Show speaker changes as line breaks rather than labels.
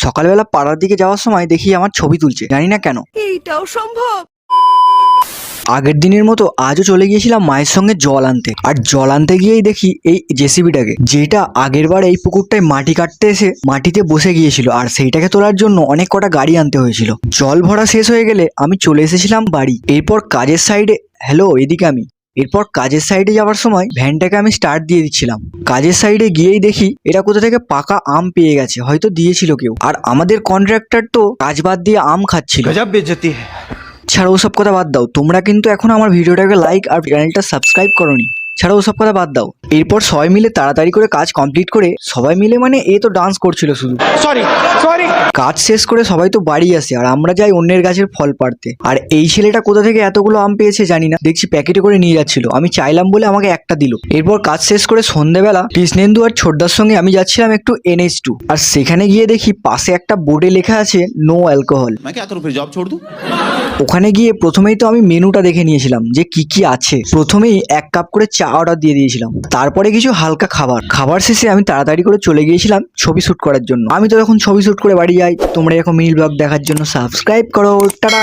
সকালবেলা পাড়ার দিকে যাওয়ার সময় দেখি আমার ছবি তুলছে, জানি না কেন।
এইটাও সম্ভব?
আগের দিনের মতো আজও চলে গিয়েছিলাম মায়ের সঙ্গে জল আনতে, আর জল আনতে গিয়েই দেখি এই জেসিবিটাকে, যেটা আগের বার এই পুকুরটায় মাটি কাটতে এসে মাটিতে বসে গিয়েছিল, আর সেইটাকে তোলার জন্য অনেক কটা গাড়ি আনতে হয়েছিল। জল ভরা শেষ হয়ে গেলে আমি চলে এসেছিলাম বাড়ি। এরপর কাজের সাইডে এরপর কাজের সাইডে যাওয়ার সময় ভ্যানটাকে আমি স্টার্ট দিয়ে দিচ্ছিলাম। কাজের সাইডে গিয়েই দেখি এটা কোথা থেকে পাকা আম পেয়ে গেছে, হয়তো দিয়েছিল কেউ। আর আমাদের কন্ট্রাক্টর তো কাজ বাদ দিয়ে আম খাচ্ছিল।
গজব বেইজ্জতি है।
ছাড়া ওসব কথা বাদ দাও, তোমরা কিন্তু এখন আমার ভিডিওটাকে লাইক আর চ্যানেলটা সাবস্ক্রাইব করোনি। ছাড়া ওসব কথা বাদ দাও। এরপর সবাই মিলে তাড়াতাড়ি করে কাজ কমপ্লিট করে, সবাই মিলে মানে এ তো ডান্স করছিল শুধু।
সরি।
কাজ শেষ করে সবাই তো বাড়ি আসে, আর আমরা যাই অন্যের গাছের ফল পাড়তে। আর এই ছেলেটা কোথা থেকে এতগুলো আম পেয়েছে জানি না, দেখছি প্যাকেটে করে নিয়ে যাচ্ছিল। আমি চাইলাম বলে আমাকে একটা দিল। এরপর কাজ শেষ করে সন্ধ্যেবেলা কৃষ্ণেন্দু আর ছোটদার সঙ্গে আমি যাচ্ছিলাম একটু NH2, আর সেখানে গিয়ে দেখি পাশে একটা বোর্ডে লেখা আছে নো অ্যালকোহল।
मैं क्या करूं फिर, जॉब छोड़ दूं?
ওখানে গিয়ে প্রথমেই তো আমি মেনুটা দেখে নিয়েছিলাম যে কি কি আছে। প্রথমেই 1 কাপ করে চা অর্ডার দিয়ে দিয়েছিলাম, তারপরে কিছু হালকা খাবার শেষে আমি তাড়াতাড়ি করে চলে গিয়েছিলাম ছবি শুট করার জন্য। আমি তো এখন ছবি শুট করে বাড়ি যাই। তোমরা এখন মিনি ব্লগ দেখার জন্য সাবস্ক্রাইব করো। টাটা।